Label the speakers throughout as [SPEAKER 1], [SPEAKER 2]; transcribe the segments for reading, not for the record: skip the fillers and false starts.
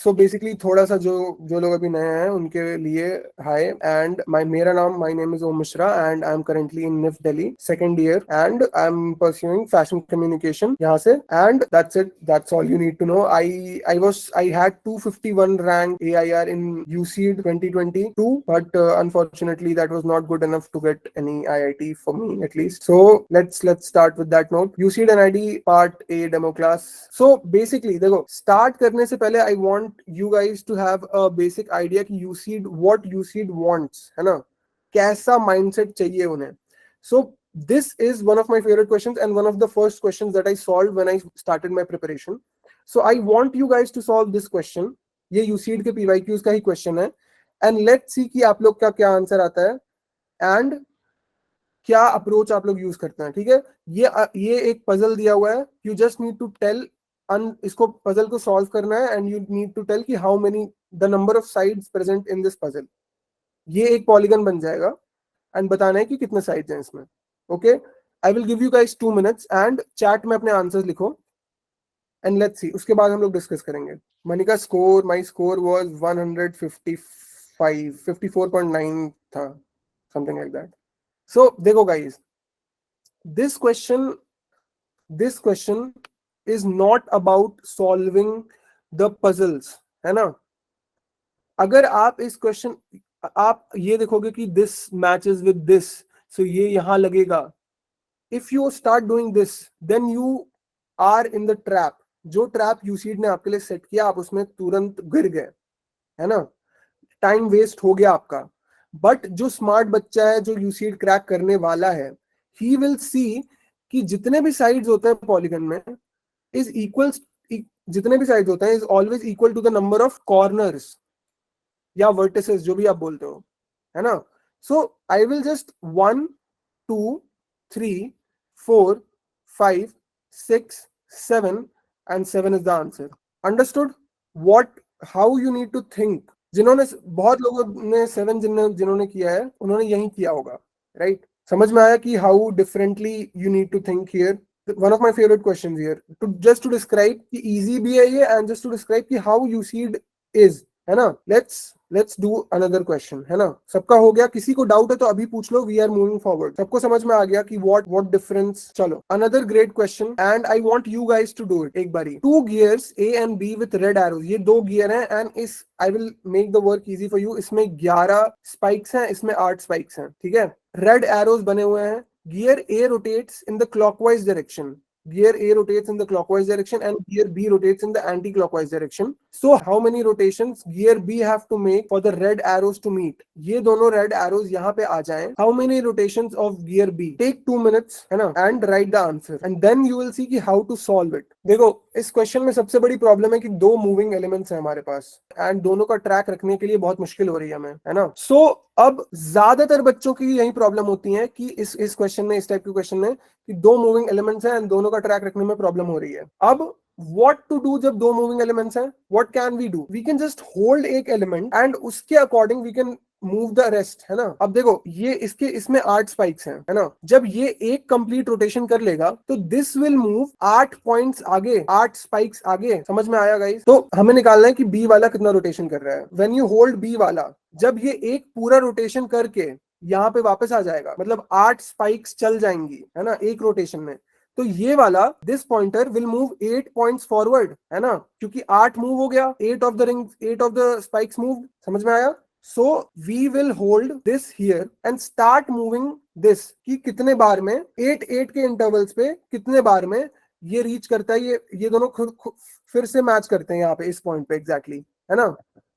[SPEAKER 1] So basically थोड़ा सा जो लोग अभी नए हैं उनके लिए hi and my name is Om Mishra and I am currently in NIFT Delhi second year and I am pursuing fashion communication यहाँ से and that's it, that's all you need to know. I had 251 rank AIR in UCED 2022, but unfortunately that was not good enough to get any IIT for me at least. So let's start with that note. UCED NID part A demo class. So basically देखो start करने से पहले I want you guys to have a basic idea कि UCED what UCED wants, है ना, कैसा mindset चाहिए उन्हें. So this is one of my favorite questions and one of the first questions that I solved when I started my preparation. So I want you guys to solve this question. ये UCED के PYQs का ही question है and let's see कि आप लोग का क्या answer आता है and क्या अप्रोच आप लोग यूज करते हैं. ठीक है, ये एक पजल दिया हुआ है. You just need to tell, इसको पजल को सॉल्व करना है and you need to tell कि how many the number of sides present in this puzzle. ये एक पॉलीगन बन जाएगा एंड बताना है कि कितने साइड्स हैं इसमें. Okay, I will give you guys 2 minutes and chat में अपने आंसर्स लिखो एंड लेट्स सी, उसके बाद हम लोग डिस्कस करेंगे. Manika score, my score was 155, 54.9 था, समथिंग लाइक दैट. So देखो guys, this question is not about solving the puzzles, है ना. अगर आप इस क्वेश्चन आप ये देखोगे कि this matches with this, so ये यहां लगेगा. If you start doing this, then you are in the trap. जो ट्रैप यूसीड ने आपके लिए सेट किया आप उसमें तुरंत गिर गए, है ना, टाइम वेस्ट हो गया आपका. बट जो स्मार्ट बच्चा है जो यूसीड क्रैक करने वाला है, ही विल सी कि जितने भी साइड्स होते हैं पॉलीगन में इज इक्वल, जितने भी साइड्स होते हैं is always equal to the number of corners या वर्टिसेस, जो भी आप बोलते हो, है ना. So I will just 1 2 3 4 5 6 7 and 7 is the answer. Understood what how you need to think. जिन्होंने बहुत लोगों ने 7 जिन्होंने किया है उन्होंने यही किया होगा, राइट. समझ में आया कि how differently you need to think here. One of my favourite questions here to describe कि इजी भी है ये एंड जस्ट टू डिस्क्राइब कि हाउ यूसीड इज, है ना. लेट्स डू अनदर क्वेश्चन, है ना. सबका हो गया, किसी को डाउट है तो अभी पूछ लो. We are moving forward. सबको समझ में आ गया कि व्हाट डिफरेंस. चलो another great question and I want you guys to do it एक बारी. 2 gears A and B with red arrows. ये 2 गियर हैं एंड इस I will make the work easy for you. इसमें 11 स्पाइक्स हैं, इसमें 8 spikes हैं, ठीक है. रेड एरोज बने हुए हैं. Gear A rotates in the clockwise direction. Gear A rotates in the clockwise direction and gear B rotates in the anti-clockwise direction. So how many rotations gear B have to make for the red arrows to meet? ये दोनों red arrows यहाँ पे आ जाएं. How many rotations of gear B? Take 2 minutes, है ना, and write the answer. And then you will see कि how to solve it. देखो इस क्वेश्चन में सबसे बड़ी प्रॉब्लम है कि 2 मूविंग एलिमेंट्स हैं हमारे पास एंड दोनों का ट्रैक रखने के लिए बहुत मुश्किल हो रही है हमें, है ना. सो अब ज्यादातर बच्चों की यही प्रॉब्लम होती है कि इस क्वेश्चन में, इस टाइप के क्वेश्चन में कि 2 मूविंग एलिमेंट्स हैं एंड दोनों का ट्रैक रखने में प्रॉब्लम हो रही है. अब what to do जब 2 मूविंग एलिमेंट्स हैं, what can we do? We can just hold एक एलिमेंट एंड उसके according we can move the rest, है ना. अब देखो ये इसमें 8 स्पाइक्स हैं, है ना. जब ये एक कंप्लीट रोटेशन कर लेगा तो दिस विल मूव 8 पॉइंट्स आगे, 8 स्पाइक्स आगे. समझ में आया गाइस. तो हमें निकालना है कि बी वाला कितना रोटेशन कर रहा है. व्हेन यू होल्ड बी वाला, जब ये एक पूरा रोटेशन करके यहाँ पे वापस आ जाएगा, मतलब 8 स्पाइक्स चल जाएंगी, है ना, एक रोटेशन में. तो ये वाला this pointer will move 8 points forward, है ना, क्योंकि 8 मूव हो गया, 8 of the rings, 8 of the spikes move. समझ में आया. So we will hold this here and start moving this कि कितने बार में 8 के इंटरवल्स पे कितने बार में ये रीच करता है. ये दोनों फिर से मैच करते हैं यहाँ पे इस पॉइंट पे एग्जैक्टली, है ना.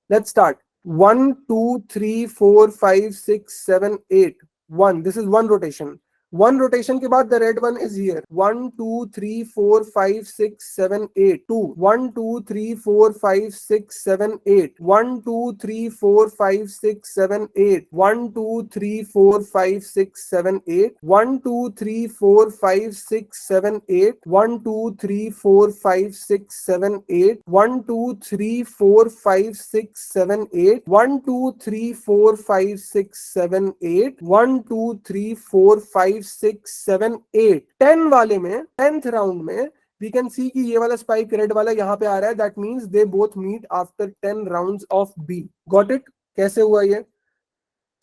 [SPEAKER 1] Let's start. 1 2 3 4 5 6 7 8 1. This is 1 rotation. 1 rotation के बाद the red one is here. 1 2 3 4 5 6 7 8 2 1 2 3 4 5 6 7 8 1 2 3 4 5 6 7 8 1 2 3 4 5 6 7 8 1 2 3 4 5 6 7 8 1 2 3 4 5 6 7 8 1 2 3 4 5 6 7 8 1 2 3 4 5 6 7 8 1 2 3 4 5 6 7 8. 10 वाले में 10th राउंड में वी कैन सी कि ये वाला स्पाइक रेड वाला यहाँ पे आ रहा है, that means they both meet after 10 rounds of B. Got it? कैसे हुआ ये?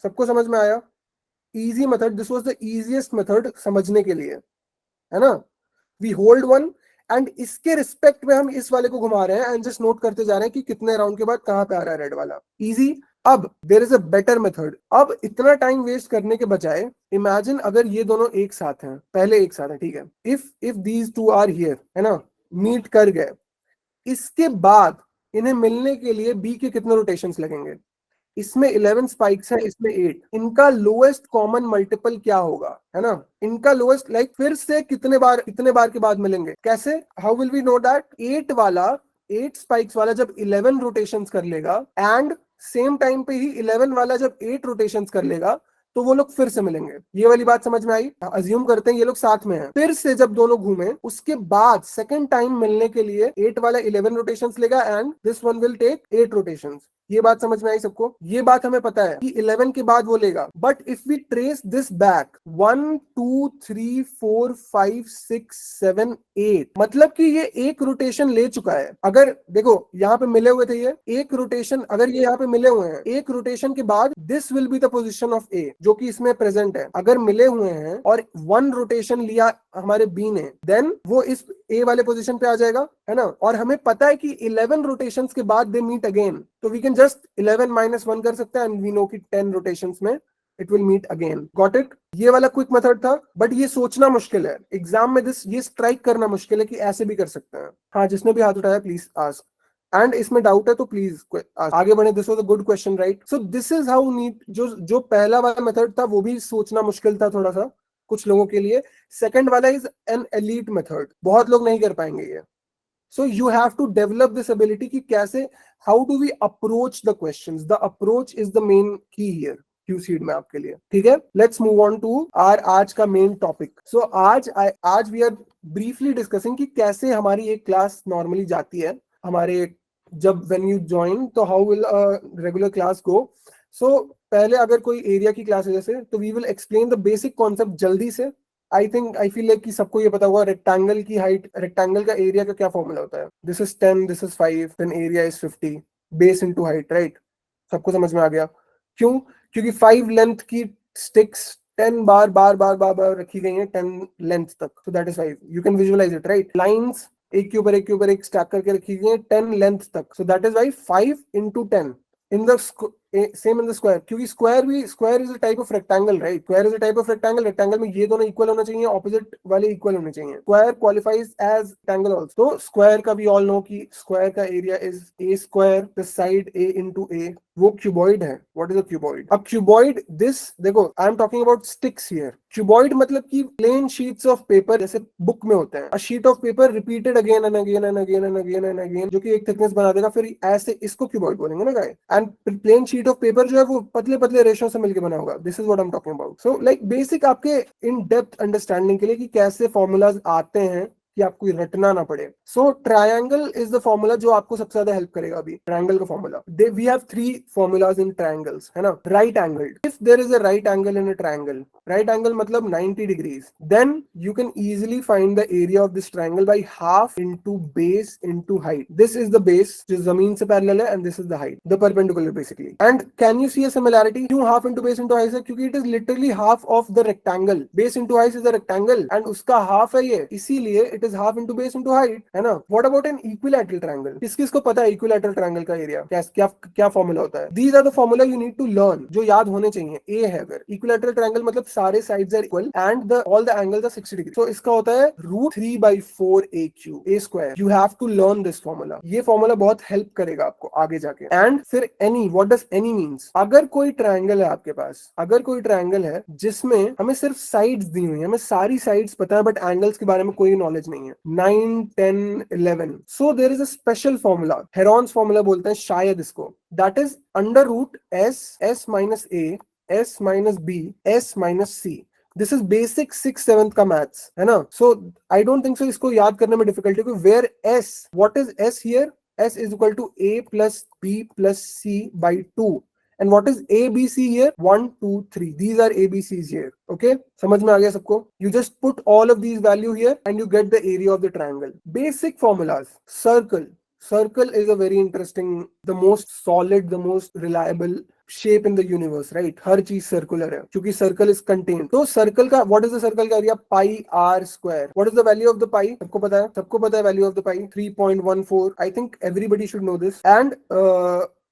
[SPEAKER 1] सबको समझ में आया? Easy method, this was the easiest method समझने के लिए, है ना? वी होल्ड वन एंड इसके रिस्पेक्ट में हम इस वाले को घुमा रहे हैं एंड जस्ट नोट करते जा रहे हैं कि कितने राउंड के बाद कहां पे आ रहा है रेड वाला। इजी। अब there is a better method. अब इतना टाइम वेस्ट करने के बजाय इमेजिन अगर ये दोनों एक साथ हैं, पहले एक साथ है, ठीक है, if these two are here, है ना, मीट कर गए, इसके बाद इन्हें मिलने के लिए बी के कितने रोटेशंस लगेंगे? इसमें 11 स्पाइक्स है, इसमें 8, इनका लोएस्ट कॉमन मल्टीपल क्या होगा, है ना? इनका लोएस्ट लाइक फिर से कितने बार के बाद मिलेंगे? कैसे? How will we know that? 8 वाला, 8 स्पाइक्स वाला जब 11 रोटेशंस कर लेगा एंड सेम टाइम पे ही 11 वाला जब 8 रोटेशंस कर लेगा, तो वो लोग फिर से मिलेंगे। ये वाली बात समझ में आई? अज्यूम करते हैं ये लोग साथ में हैं, फिर से जब दोनों घूमे उसके बाद सेकंड टाइम मिलने के लिए 8 वाला 11 रोटेशंस लेगा and this one will take 8 rotations. ये बात समझ में आई सबको? ये बात हमें पता है कि 11 के बाद वो लेगा, but if we trace this back 1 2 3 4 5 6 7 8, मतलब कि ये एक रोटेशन ले चुका है। अगर देखो यहाँ पे मिले हुए थे, ये एक रोटेशन, अगर ये यहाँ पे मिले हुए हैं, एक रोटेशन के बाद this will be the position of A, जो कि इसमें प्रेजेंट है। अगर मिले हुए हैं और 1 रोटेशन लिया हमारे बी ने, देन वो इस ए वाले पोजीशन पे आ जाएगा, है ना? और हमें पता है कि 11 रोटेशंस के बाद दे मीट अगेन, तो वी कैन जस्ट 11 माइनस 1 कर सकते हैं एंड वी नो कि 10 रोटेशंस में it will meet again. Got it? ये वाला क्विक मेथड था, बट ये सोचना मुश्किल है एग्जाम में, ये स्ट्राइक करना मुश्किल है कि ऐसे भी कर सकते हैं। हाँ, जिसने भी हाथ उठाया प्लीज आस्क, एंड इसमें डाउट है तो प्लीज आगे बढ़े। This was a good question, right? So this is how neat, जो पहला वाला मेथड था वो भी सोचना मुश्किल था थोड़ा सा कुछ लोगों के लिए। सेकंड वाला इज एन एलीट मेथड, बहुत लोग नहीं कर पाएंगे ये। So you have to develop this ability कि कैसे, how do we approach the questions, the approach is the main key here क्यू सीड में आपके लिए। ठीक है, let's move on to our आज का मेन टॉपिक। सो आज वी आर ब्रीफली डिस्कसिंग कि कैसे हमारी एक क्लास नॉर्मली जाती है, हमारे जब व्हेन यू ज्वाइन, तो how will regular class go. So पहले अगर कोई एरिया की क्लास है जैसे, तो we will explain the basic concept जल्दी से। आई फील लाइक कि सबको ये पता होगा रेक्टेंगल की हाइट, रेक्टेंगल का एरिया का क्या फॉर्मूला होता है? This is 10, this is 5, then area is 50, base into height, right? सबको समझ में आ गया? क्यों? क्योंकि 5 लेंथ की स्टिक्स 10 बार रखी गई हैं 10 लेंथ तक, so that is 5। You can visualise it, right? Lines एक के ऊपर एक के ऊपर एक स्टैक करके रखी गई है 10 लेंथ तक, so that is why 5 into 10 in the same in the square, क्योंकि square is a type of rectangle, right? Square is a type of rectangle. Rectangle में ये दोनों इक्वल होना चाहिए, ऑपोजिट वाले इक्वल होने चाहिए। Square qualifies as rectangle also. तो स्क्वायर का भी ऑल नो कि स्क्वायर का area is a square, the side a into a, वो क्यूबॉइड है। What is a cuboid? अब क्यूबॉइड, दिस देखो, I am talking about sticks here. Cuboid मतलब कि प्लेन शीट्स ऑफ पेपर जैसे बुक में होते हैं, a sheet of paper repeated again and again and again and again and again, जो कि एक थिकनेस बना देगा, फिर ऐसे इसको क्यूबॉइड बोलेंगे ना guys. And plain sheet of paper जो है वो पतले पतले रेशों से मिलकर बना होगा। This is what I am talking about. So like basic आपके इन डेप्थ अंडरस्टैंडिंग के लिए कि कैसे फॉर्मूलाज आते हैं, कि आपको रटना ना पड़े। So triangle is the formula जो आपको सबसे ज्यादा हेल्प करेगा अभी। ट्रायंगल का formula, we have 3 formulas in triangles, है ना? Right angled, if there is a right angle in a triangle, right angle मतलब 90 degrees, then you can easily find the area of this triangle by half into base into height. This is the base जो जमीन से parallel है and this is the height, the perpendicular basically. And can you see a similarity? क्यों half into base into height? क्योंकि it is literally half of the rectangle. Base into height is the rectangle and उसका half है ये, इसीलिए it is half into base into height, है ना? What about an equilateral triangle? किस किस को पता है इक्विलैटरल ट्रायंगल का एरिया क्या क्या क्या फॉर्मूला होता है? These are the formula you need to learn, जो याद होने चाहिए। ए है अगर इक्विलैटरल ट्रायंगल मतलब सारे sides are equal and the all the angles are 60 degree, तो इसका होता है √3/4 AQ a square. You have to learn this formula. ये फॉर्मूला बहुत हेल्प करेगा आपको आगे जाके। एंड फिर any, what does any means? अगर कोई ट्रायंगल है आपके पास, अगर कोई ट्रायंगल है जिसमें हमें सिर्फ साइड्स दी हुई है, हमें सारी साइड्स पता है बट एंगल्स के बारे में कोई नॉलेज नहीं है, 9 10 11, so there is a special formula, Heron's formula बोलते हैं शायद इसको, that is √S minus A S minus B S minus C। This is basic 6th 7th का मैथ्स, है ना? So I don't think so इसको याद करने में difficulty, where S, what is S here? S is equal to A plus B plus C by 2 And what is ABC here? 1, 2, 3. These are ABCs here. Okay, समझ में आ गया सबको? You just put all of these value here and you get the area of the triangle. Basic formulas. Circle is a very interesting, the most solid, the most reliable shape in the universe, right? हर चीज circular है क्योंकि circle is contained. तो circle का what is the circle का area? Pi r square. What is the value of the pi? सबको पता है, सबको पता है value of the pi 3.14. I think everybody should know this. And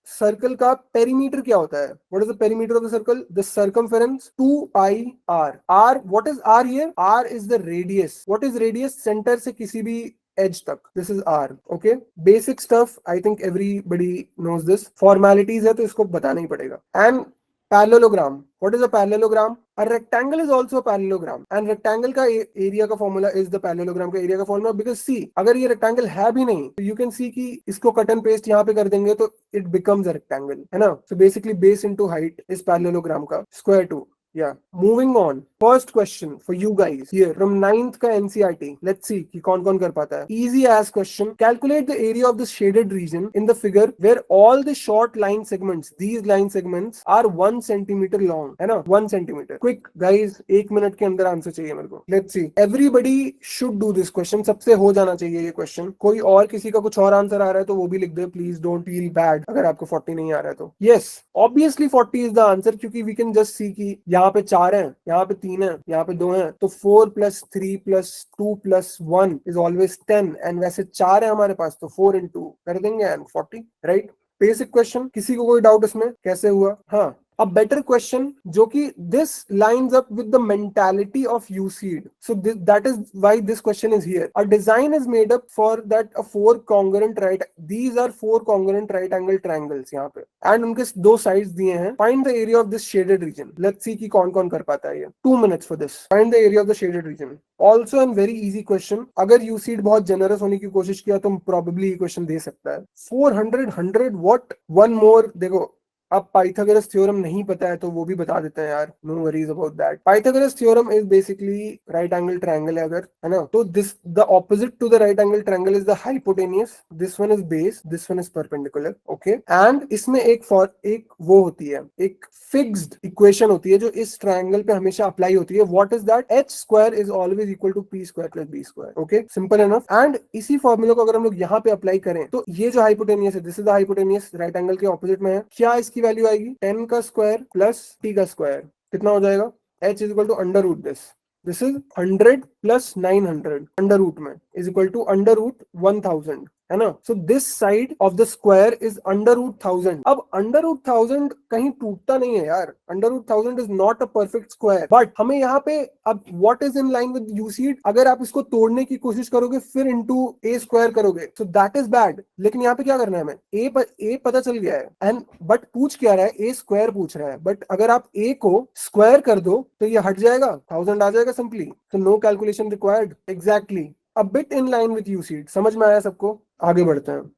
[SPEAKER 1] circle का पेरीमीटर क्या होता है? What is the perimeter of the circle? The circumference 2 pi r. R, what is r here? R is the radius. What is radius? Centre से किसी भी edge तक. This is R. Okay, basic stuff. I think everybody knows this. Formalities है तो इसको बताना ही पड़ेगा. And parallelogram. What is a parallelogram? A rectangle is also a parallelogram. And rectangle का area का formula is the parallelogram का area का formula. Because see, अगर ये rectangle है भी नहीं तो you can see कि इसको cut and paste यहाँ पे कर देंगे तो it becomes a rectangle, है ना? So basically base into height is parallelogram का square 2. Yeah. Moving on. First question for you guys here from 9th का NCERT. Let's see कि कौन कर पाता है. Easy as question. Calculate the area of the shaded region in the figure where all the short line segments, these line segments are 1 centimeter long. है ना? 1 centimeter. Quick guys, 1 minute के अंदर answer चाहिए मेरे को. Let's see. Everybody should do this question. सबसे हो जाना चाहिए ये question. कोई और किसी का कुछ और आंसर आ रहा है तो वो भी लिख दे. Please don't feel bad अगर आपको 40 नहीं आ रहा है तो. Yes, obviously 40 is the answer क्योंकि we can just see कि यहाँ पे 4 हैं, यहाँ पे 3 हैं, यहाँ पे 2 हैं, तो 4 + 3 + 2 + 1 is always 10. एंड वैसे 4 है हमारे पास तो 4 × 2 कर देंगे एंड 40, राइट? Basic question. किसी को कोई डाउट इसमें कैसे हुआ? हाँ, a better question जो कि this lines up with the mentality of USEED. So that is why this question is here. A design is made up for that a 4 congruent right. These are 4 congruent right angle triangles यहाँ पे. And उनके 2 sides दिए हैं. Find the area of this shaded region. Let's see कि कौन कर पाता है ये. 2 minutes for this. Find the area of the shaded region. Also a very easy question. अगर USEED बहुत generous होने की कोशिश किया तो probably ये question दे सकता है. 400, 100, what? One more. देखो, अब पाइथागोरस थ्योरम नहीं पता है तो वो भी बता देते हैं यार. No worries about that. Pythagoras theorem is basically right angle triangle है अगर, है ना? तो this the opposite to the right angle triangle is the hypotenuse. This one is base, this one is perpendicular. Okay, and इसमें एक वो होती है, एक फिक्स्ड इक्वेशन होती है जो इस ट्रायंगल पे हमेशा अप्लाई होती है. What is that? h² is always equal to p² + b². Okay, simple enough. And इसी फॉर्मूला को अगर हम लोग यहाँ पे अप्लाई करें तो ये जो हाइपोटेनियस है, this is the hypotenuse, right angle के ऑपोजिट में है. क्या इसकी वैल्यू आएगी? 10 का स्क्वायर प्लस t का स्क्वायर. कितना हो जाएगा? h is equal to under root this is 100 plus 900 under root में is equal to under root 1000, है ना? So this side of the square is under root 1000. अब अंडर रूट 1000 कहीं टूटता नहीं है यार. Under root 1000 is not a perfect square. But हमें यहाँ पे अब what is in line with यूसीड, अगर आप इसको तोड़ने की कोशिश करोगे फिर इनटू a² करोगे सो दैट इज बैड. लेकिन यहाँ पे क्या करना है हमें? a पता चल गया है एंड बट पूछ क्या रहा है? a² पूछ रहा है. बट अगर आप a को स्क्वायर कर दो तो ये हट जाएगा, 1000 आ जाएगा simply. So no calculation required. Exactly, a bit in line with USEED. समझ में आया सबको? आगे बढ़ते हैं.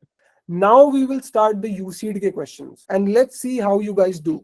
[SPEAKER 1] Now we will start the USEED के questions and let's see how you guys do.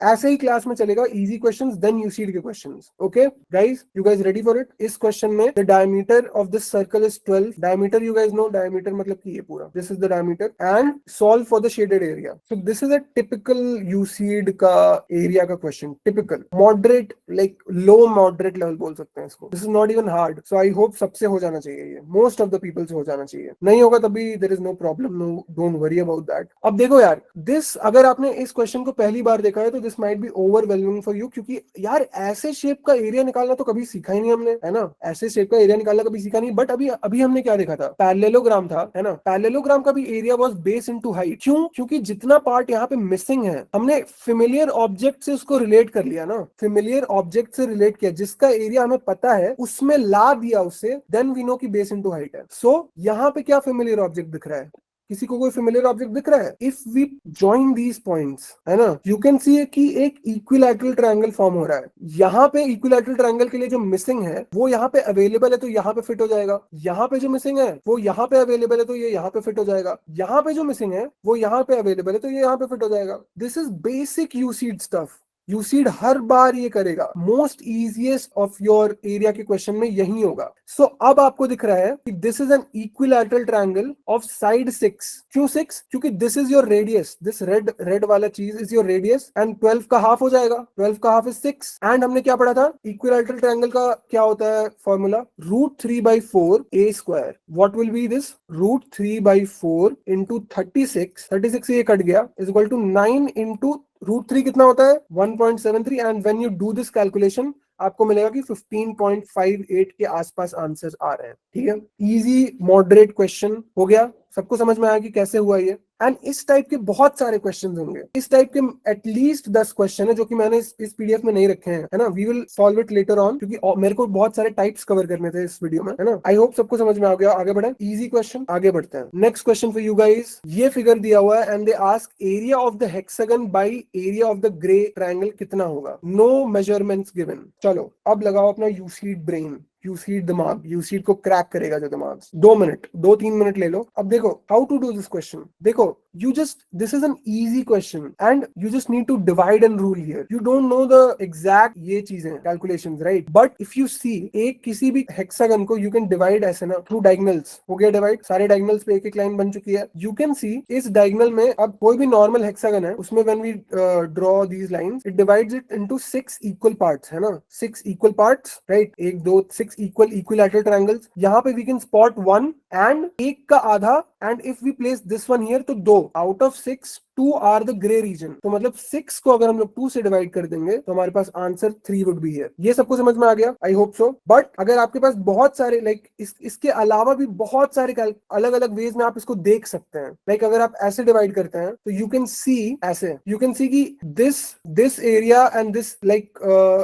[SPEAKER 1] ऐसे ही क्लास में चलेगा. easy questions then USEED के questions. Okay guys, you guys ready for it? इस question में the diameter of this circle is 12. Diameter you guys know, diameter मतलब कि ये पूरा. This is the diameter and solve for the shaded area. So this is a typical USEED का area का question. Typical moderate, like low moderate level बोल सकते हैं इसको. This is not even hard. So I hope सबसे हो जाना चाहिए ये. Most of the people से हो जाना चाहिए. नहीं होगा तभी there is no problem. No, don't worry about that. अब देखो यार, this अगर आपने इस क्वेश्चन को पहली बार देखा है तो this might be overwhelming for you क्योंकि यार ऐसे शेप का एरिया निकालना तो कभी सीखा ही नहीं हमने, है ना? ऐसे शेप का एरिया निकालना कभी सीखा नहीं. बट अभी हमने क्या देखा था? पैरेललोग्राम था, है ना? पैरेललोग्राम का भी area was base into height. क्यों? क्योंकि जितना पार्ट यहाँ पे मिसिंग है हमने फेमिलियर ऑब्जेक्ट से उसको रिलेट कर लिया ना. फेमिलियर ऑब्जेक्ट से रिलेट किया, जिसका एरिया हमें पता है उसमें ला दिया उससे, देन वी नो कि बेस इनटू हाइट है. सो यहाँ पे क्या फेमिलियर ऑब्जेक्ट दिख रहा है? किसी को कोई फेमिलियर ऑब्जेक्ट दिख रहा है? If we join these points, है ना, यू कैन सी कि एक इक्विलैटरल ट्रायंगल फॉर्म हो रहा है. यहाँ पे इक्विलैटरल ट्रायंगल के लिए जो मिसिंग है वो यहाँ पे अवेलेबल है तो यहाँ पे फिट हो जाएगा. यहाँ पे जो मिसिंग है वो यहाँ पे अवेलेबल है तो ये यहाँ पे फिट हो जाएगा. यहाँ पे जो मिसिंग है वो यहाँ पे अवेलेबल है तो ये यहाँ पे फिट हो जाएगा. दिस इज बेसिक यूसीड स्टफ. यूसीड हर बार ये करेगा, most easiest of your area के क्वेश्चन में यही होगा। सो अब आपको दिख रहा है कि this is an equilateral triangle of side 6। क्यों 6? क्योंकि this is your radius, this red वाला चीज इज योर रेडियस एंड 12 का हाफ हो जाएगा, 12 का हाफ इज 6। एंड हमने क्या पढ़ा था, इक्विलैटरल ट्रायंगल का क्या होता है formula, √3/4 a square. What will be this, √3/4 into 36 ये कट गया, इज इक्वल टू 9 इंटू √3 कितना होता है 1.73। And when you do this calculation आपको मिलेगा कि 15.58 के आसपास आंसर आ रहे हैं। ठीक है, इजी मॉडरेट क्वेश्चन हो गया, सबको समझ में आया कि कैसे हुआ ये। एंड इस टाइप के बहुत सारे क्वेश्चन होंगे, इस टाइप के एटलीस्ट 10 क्वेश्चन है जो कि मैंने इस पीडीएफ में नहीं रखे हैं, है ना। We will solve it later on, क्योंकि मेरे को बहुत सारे टाइप्स कवर करने थे इस वीडियो में, है ना। आई होप सबको समझ में आ गया। आगे बढ़े, इजी क्वेश्चन आगे बढ़ते हैं। Next question for you guys, ये फिगर दिया हुआ है and they ask area of the hexagon by area of the grey triangle कितना होगा, नो मेजरमेंट्स गिवन। चलो अब लगाओ अपना यूसीड ब्रेन, यूसीड दिमाग, यूसीड को क्रैक करेगा जो दिमाग। 2-3 मिनट ले लो। अब देखो how to do this question, देखो you just, this is an easy question and you just need to divide and rule here. You don't know the exact ये चीजें calculations, right? But if you see एक किसी भी hexagon को you can divide ऐसे ना through diagonals, हो गया divide, सारे diagonals पे एक एक लाइन बन चुकी है। You can see इस diagonal में अब कोई भी normal hexagon है उसमें when we draw these lines it divides it into 6 equal parts, है ना, 6 equal parts, right? 1 2 6 equilateral triangles। यहाँ पे we can spot 1 and एक का आधा, and if we place this one here तो 2 out of 6 2 are the grey region. तो मतलब 6 को अगर हम लोग 2 से डिवाइड कर देंगे तो हमारे पास आंसर 3 वुड बी हियर। ये सबको समझ में आ गया, आई होप सो। बट अगर आपके पास बहुत सारे इसके अलावा भी बहुत सारे अलग अलग वेज में आप इसको देख सकते हैं। अगर आप ऐसे डिवाइड करते हैं तो यू कैन सी ऐसे, यू कैन सी कि दिस एरिया एंड दिस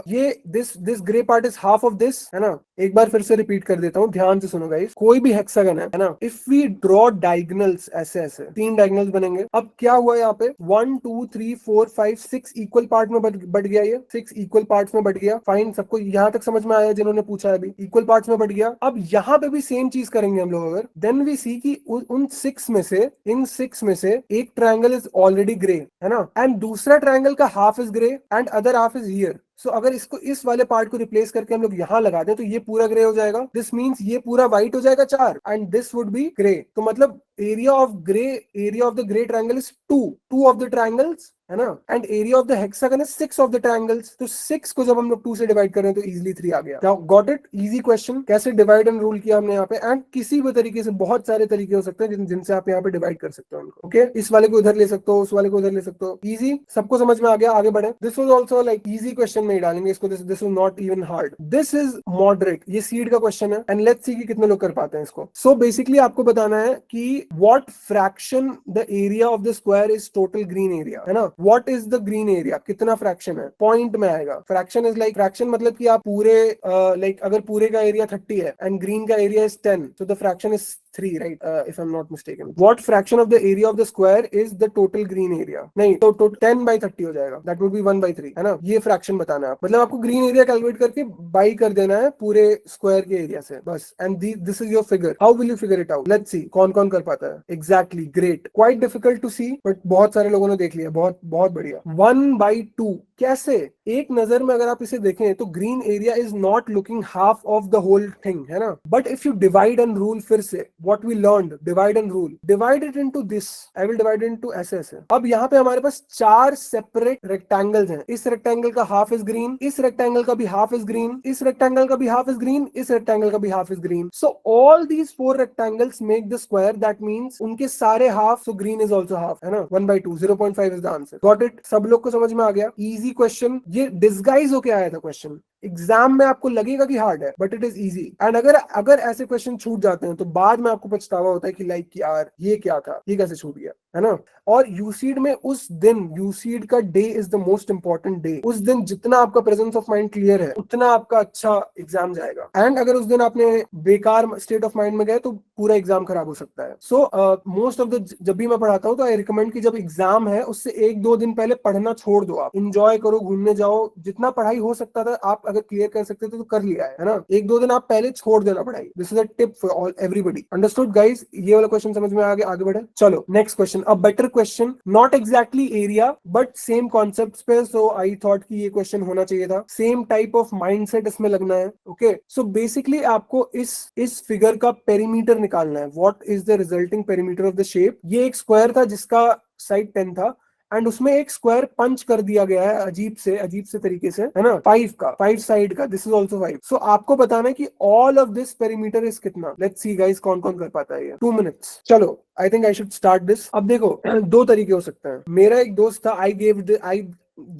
[SPEAKER 1] ये this grey part is half of this, है ना। एक बार फिर से रिपीट कर देता हूँ, ध्यान से सुनो गाइस। कोई भी हेक्सागन है ना, इफ वी ड्रॉ डायगोनल्स ऐसे ऐसे 3 डायगोनल्स बनेंगे। अब क्या हुआ यहाँ पे 1 2 3 4 5 6 इक्वल पार्ट में बट गया, ये 6 इक्वल पार्ट्स में बट गया। फाइन, सबको यहाँ तक समझ में आया जिन्होंने पूछा है अभी, इक्वल पार्ट्स में बट गया। अब यहाँ पे भी सेम चीज करेंगे हम लोग अगर, देन वी सी कि उन 6 में से, इन 6 में से एक ट्रायंगल इज ऑलरेडी ग्रे, है ना, एंड दूसरा ट्रायंगल का half is grey and other half is here. So अगर इसको इस वाले पार्ट को रिप्लेस करके हम लोग यहाँ लगा दें तो ये पूरा ग्रे हो जाएगा। दिस मींस ये पूरा व्हाइट हो जाएगा 4 and this would be grey. तो मतलब area of the grey triangle is 2 of the triangles, है ना, and area of the hexagon is 6 of the triangles. तो 6 को जब हम लोग 2 से डिवाइड कर रहे हैं तो इजीली 3 आ गया। Now got it, easy question. कैसे डिवाइड एंड रूल किया हमने यहाँ पे, एंड किसी भी तरीके से बहुत सारे तरीके हो सकते हैं जिनसे आप यहाँ पे डिवाइड कर सकते हो उनको। ओके, इस वाले को उधर ले सकते हो, उस वाले को उधर ले सकते हो। इजी, सबको समझ में आ गया, आगे बढ़े। This was also like easy question में ही डालेंगे इसको, this is not even hard, this is moderate. ये सीड का क्वेश्चन है एंड लेट्स सी कि कितने लोग कर पाते हैं इसको। सो बेसिकली आपको बताना है कि what fraction the area of the square is total green area, है ना। What is the green area, कितना फ्रैक्शन है, पॉइंट में आएगा। फ्रैक्शन इज लाइक, फ्रैक्शन मतलब कि आप पूरे अगर पूरे का एरिया 30 है एंड ग्रीन का area is 10, so the fraction is 3, right? If I'm not mistaken. What fraction of the area of the square is the total green area? नहीं, तो 10/30 हो जाएगा, that would be 1/3, है ना। ये फ्रैक्शन बताना है आप, मतलब आपको ग्रीन एरिया कैलकुलेट करके बाई कर देना है पूरे स्क्वायर के एरिया से, बस। And this is your figure. How will you figure it out, let's see कौन कौन कर पाता है। Exactly, great, quite difficult to see but बहुत सारे लोगों ने देख लिया, बहुत बहुत बढ़िया। 1/2 कैसे, एक नजर में अगर आप इसे देखें तो green area is not looking half of the whole thing, है ना। But if you divide and rule, फिर से what we learned, divide and rule, divide it into this, I will divide it into ऐसे ऐसे। अब यहाँ पे हमारे पास 4 सेपरेट रेक्टेंगल्स हैं। इस रेक्टेंगल का हाफ इज ग्रीन, इस रेक्टेंगल का भी हाफ इज ग्रीन, इस रेक्टेंगल का भी हाफ इज ग्रीन, इस रेक्टेंगल का भी half is green. So all these 4 rectangles make the square, that means उनके सारे half, so green is also half, है ना। 1/2, 0.5 is the answer. Got it, सब लोग को समझ में आ गया। इजी क्वेश्चन, ये डिस्गाइज होके आया था क्वेश्चन। एग्जाम में आपको लगेगा कि हार्ड है but it is easy. And अगर ऐसे क्वेश्चन छूट जाते हैं तो बाद में आपको पछतावा होता है कि लाइक यार ये क्या था, ये कैसे छूट गया, है ना। और यूसीड में उस दिन, यूसीड का day is the most important day. उस दिन जितना आपका प्रेजेंस ऑफ माइंड क्लियर है उतना आपका अच्छा एग्जाम जाएगा। एंड अगर उस दिन आपने बेकार स्टेट ऑफ माइंड में गए तो पूरा एग्जाम खराब हो सकता है। सो मोस्ट ऑफ द, जब भी मैं पढ़ाता हूँ तो आई रिकमेंड कि जब एग्जाम है उससे 1-2 दिन पहले पढ़ना छोड़ दो, आप इंजॉय करो, घूमने जाओ, जितना पढ़ाई हो सकता था आप अगर क्लियर कर सकते थे तो कर लिया है ना, 1-2 दिन आप पहले छोड़ देना पढ़ाई। This is a tip for all everybody. Understood guys? ये वाला क्वेश्चन समझ में आ गया? आगे बढ़े, चलो next question. A better question, not exactly area but same concepts पे, सो आई थॉट कि ये क्वेश्चन होना चाहिए था। सेम टाइप ऑफ माइंडसेट इसमें लगना है। ओके, सो बेसिकली आपको इस फिगर का पेरीमीटर निकालना है। What is the resulting perimeter of the shape. ये एक स्क्वायर था जिसका साइड 10 था एंड उसमें एक स्क्वायर पंच कर दिया गया है अजीब से तरीके से, है ना, 5 साइड का। This is also 5। सो आपको बताना है कि all of this perimeter is कितना। लेट्स सी गाइस कौन कौन कर पाता है ये। 2 मिनट्स। चलो I think I should start this. अब देखो दो तरीके हो सकते हैं। मेरा एक दोस्त था,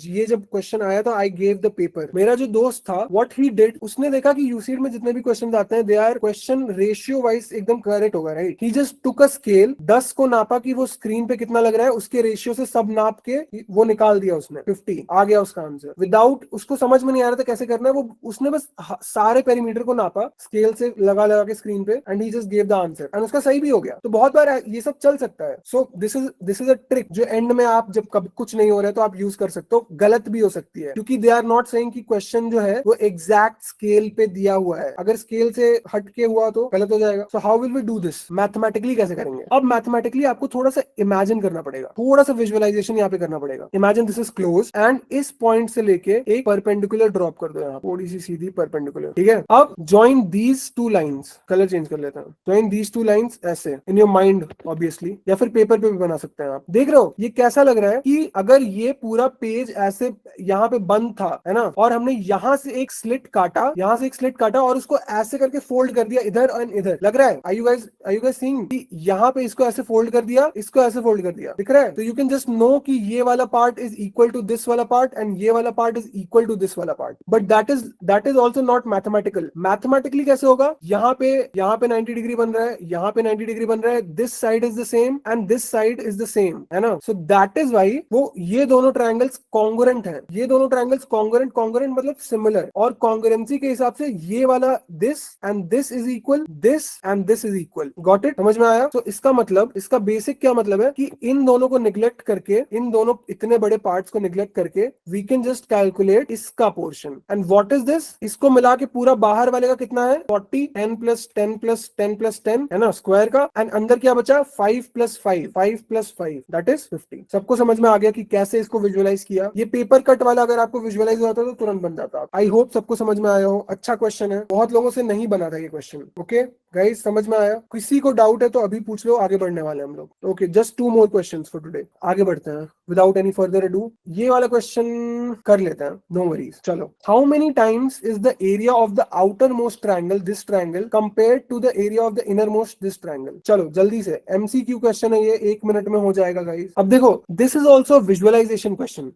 [SPEAKER 1] ये जब क्वेश्चन आया था आई गेव द पेपर। मेरा जो दोस्त था व्हाट ही डिड, उसने देखा कि यूसीड में जितने भी क्वेश्चन आते हैं they are question ratio wise एकदम करेक्ट होगा, right. He just took a scale, 10 को नापा कि वो स्क्रीन पे कितना लग रहा है, उसके रेशियो से सब नाप के वो निकाल दिया उसने, 50 आ गया उसका आंसर। विदाउट, उसको समझ में नहीं आ रहा था कैसे करना है, वो उसने बस सारे पेरीमीटर को नापा स्केल से लगा के स्क्रीन पे and he just gave the answer and उसका सही भी हो गया। तो बहुत बार ये सब चल सकता है। सो दिस इज अ ट्रिक जो एंड में आप जब कभी कुछ नहीं हो रहा है तो आप यूज कर सकते हो। गलत भी हो सकती है क्योंकि दे आर नॉट सेइंग कि क्वेश्चन जो है वो एग्जैक्ट स्केल पे दिया हुआ है। अगर स्केल से हटके हुआ तो गलत हो जाएगा। So how will we do this? Mathematically कैसे करेंगे? अब मैथमेटिकली आपको थोड़ा सा इमेजिन करना पड़ेगा, थोड़ा सा विजुअलाइजेशन यहाँ पे करना पड़ेगा। Imagine this is close and इस पॉइंट से लेके एक परपेंडिकुलर ड्रॉप कर दो यहाँ, थोड़ी सी सीधी परपेंडिकुलर, ठीक है। अब join these two lines, colour change कर लेता हूँ, ज्वाइन दीज टू लाइंस ऐसे इन योर माइंड ऑब्वियसली, या फिर पेपर पे भी बना सकते हैं आप। देख रहे हो ये कैसा लग रहा है कि अगर ये पूरा पेज ऐसे यहाँ पे बंद था, है ना, और हमने यहाँ से एक स्लिट काटा, यहाँ से एक स्लिट काटा और उसको ऐसे करके फोल्ड कर दिया इधर और इधर। लग रहा है? आर यू गाइस सीइंग कि यहाँ पे इसको ऐसे फोल्ड कर दिया, इसको ऐसे फोल्ड कर दिया, दिख रहा है? तो यू कैन जस्ट नो कि ये वाला part is equal to this वाला पार्ट एंड ये वाला part is equal to this वाला part. But that is also not mathematical. Mathematically कैसे होगा? यहाँ पे 90 डिग्री बन रहा है, यहाँ पे 90 डिग्री बन रहा है, this side is the same and this side is the same, है ना। सो दैट इज वाई वो ये दोनों ट्रायंगल्स कॉन्ग्रुएंट है। ये दोनों ट्रायंगल्स कॉन्ग्रुएंट मतलब सिमिलर, और कॉन्ग्रुएंसी के हिसाब से ये वाला this and this is equal, this and this is equal. Got it? समझ में आया? तो इसका मतलब, इसका बेसिक क्या मतलब है कि इन दोनों को निग्लेक्ट करके, इन दोनों इतने बड़े पार्ट्स को निग्लेक्ट करके वी कैन जस्ट कैलकुलेट इसका portion. And what is this? इसको मिला के पूरा बाहर वाले का कितना है? 40, 10 प्लस 10 प्लस 10 प्लस 10, है ना, स्क्वायर का। एंड अंदर क्या बचा? 5 प्लस 5, 5 प्लस 5 दैट इज 50। सबको समझ में आ गया कि कैसे इसको विजुअलाइज किया? ये पेपर कट वाला अगर आपको विजुअलाइज होता तो तुरंत बन जाता। आई होप सबको समझ में आया हो। अच्छा क्वेश्चन है, बहुत लोगों से नहीं बना था ये क्वेश्चन। ओके गाइस, समझ में आया? किसी को डाउट है तो अभी पूछ लो, आगे बढ़ने वाले हम लोग। Okay, just 2 more questions for today. आगे बढ़ते हैं विदाउट एनी फर्दर अडू। ये वाला क्वेश्चन कर लेते हैं, नो वरीज। चलो, how many times is the area of the outermost triangle, this triangle, compared to the area of the innermost, this triangle? चलो जल्दी से, एमसीक्यू क्वेश्चन है ये, 1 मिनट में हो जाएगा गाइस। अब देखो, this is also visualisation question.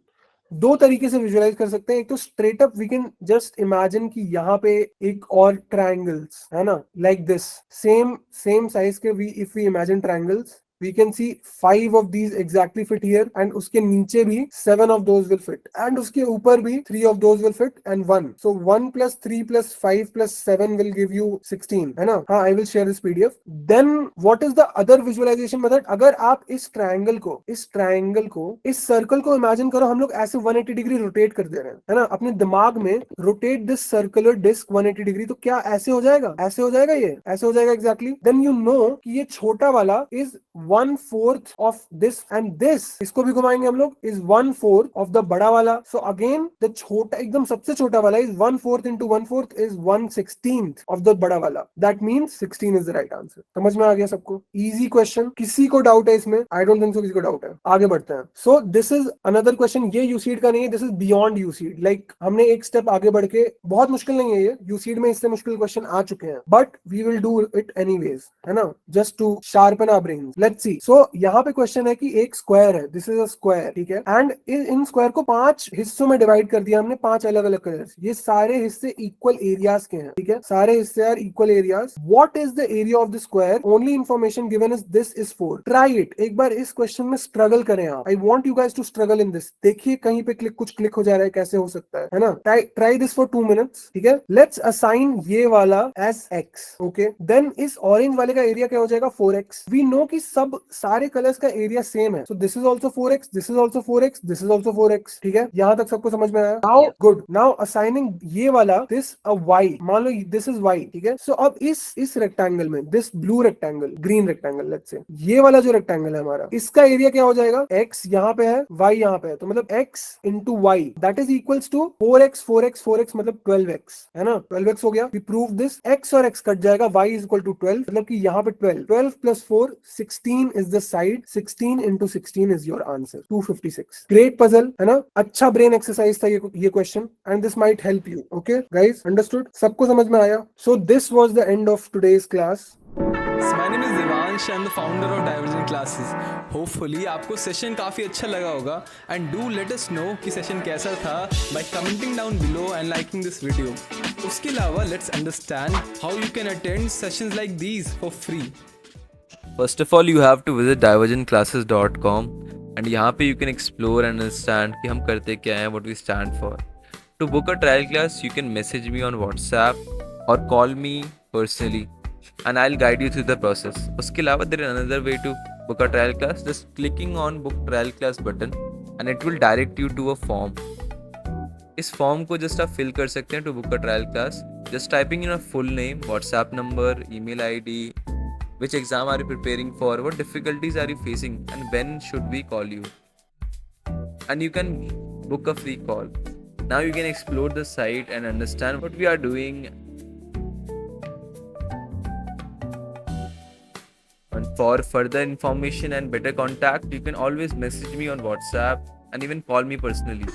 [SPEAKER 1] दो तरीके से विजुअलाइज कर सकते हैं। एक तो straight up we can just imagine कि यहाँ पे एक और ट्रायंगल्स, है ना, लाइक दिस, सेम साइज के, we if we imagine triangles we can see 5 of these exactly fit here and उसके नीचे भी 7 of those will fit and उसके ऊपर भी 3 of those will fit and 1, so 1 plus 3 plus 5 plus 7 will give you 16, है ना। हाँ, I will share this PDF. Then what is the other visualization method? अगर आप इस ट्रायंगल को इस सर्कल को इमेजिन करो, हम लोग ऐसे 180 डिग्री रोटेट कर दे रहे हैं, है ना, अपने दिमाग में rotate this circular disc 180 degree, तो क्या ऐसे हो जाएगा? ऐसे हो जाएगा, ये ऐसे हो जाएगा एग्जैक्टली। देन यू नो कि ये छोटा वाला is 1/4 of this and this, इसको भी घुमाएंगे हम लोग, इज 1/4 ऑफ द बड़ा वाला। सो अगेन द छोटा, एकदम सबसे छोटा वाला is 1/4 into 1/4 is 1/16 of the बड़ा वाला। That means 16 is the right answer. समझ में आ गया सबको? Easy question. किसी को डाउट है इसमें? आई डोंट थिंक सो किसी को डाउट है। आगे बढ़ते हैं। सो दिस इज अनदर क्वेश्चन। ये यूसीड का नहीं है, दिस इज बियॉन्ड यूसीड। लाइक हमने एक स्टेप आगे बढ़ के, बहुत मुश्किल नहीं है ये, यूसीड में इससे मुश्किल क्वेश्चन आ चुके हैं, but we will do it anyways, है ना, just to sharpen our brains. Let's see. So यहाँ पे क्वेश्चन है कि एक स्क्वायर है, दिस इज अ स्क्वायर, ठीक है, एंड इन स्क्वायर को 5 हिस्सों में डिवाइड कर दिया हमने, 5 अलग अलग कलर्स। ये सारे हिस्से इक्वल एरियाज के हैं, ठीक है, सारे हिस्से are equal areas. What is the area of the square? Only information given is this is 4। Try it. एक बार इस क्वेश्चन में स्ट्रगल करें आप। I want you guys to struggle in this. देखिए कहीं पे कुछ क्लिक हो जा रहा है, कैसे हो सकता है ना। ट्राई दिस फॉर 2 मिनट्स, ठीक है। लेट्स असाइन ये वाला एज x, ओके। देन इस ऑरेंज वाले का एरिया क्या हो जाएगा? 4x। वी नो कि सब अब सारे कलर्स का एरिया सेम है, सो this is also 4x, this is also 4x, this is also 4x, ठीक है, यहाँ तक सबको समझ में आया? नाउ गुड, नाउ असाइनिंग ये वाला दिस अ y, मान लो दिस इज y, ठीक है, सो अब इस रेक्टेंगल में, this blue rectangle, green rectangle, let's say ये वाला जो रेक्टेंगल है हमारा, इसका एरिया क्या हो जाएगा? x यहाँ पे है, y यहाँ पे है, तो मतलब x into y that is equals to 4x 4x 4x मतलब 12x, है ना, 12x हो गया। वी प्रूव दिस, x और x कट जाएगा, y इज इक्वल टू 12, मतलब कि यहाँ पे 12 plus 4 16 is the side, 16 into 16 is your answer, 256। Great puzzle, है ना, अच्छा ब्रेन एक्सरसाइज था ये question, and this might help you. Okay guys, understood? सबको समझ में आया? So this was the end of today's class.
[SPEAKER 2] My name is Devansh. I'm the founder of Divergent Classes. Hopefully आपको सेशन काफ़ी अच्छा लगा होगा and do let us know कि सेशन कैसा था by commenting down below and liking this video. उसके अलावा let's understand how you can attend sessions like these for free.
[SPEAKER 3] First of all, you have to visit divergentclasses.com and यहाँ पे you can explore and understand कि हम करते क्या हैं, what we stand for. To book a trial class, you can message me on WhatsApp or call me personally and I'll guide you through the process. उसके अलावा there is another way to book a trial class. Just clicking on book trial class button and it will direct you to a form. इस form को just आप fill कर सकते हैं to book a trial class. Just typing in your full name, WhatsApp number, email ID, which exam are you preparing for, what difficulties are you facing, and when should we call you. And you can book a free call. Now you can explore the site and understand what we are doing. And for further information and better contact, you can always message me on WhatsApp and even call me personally.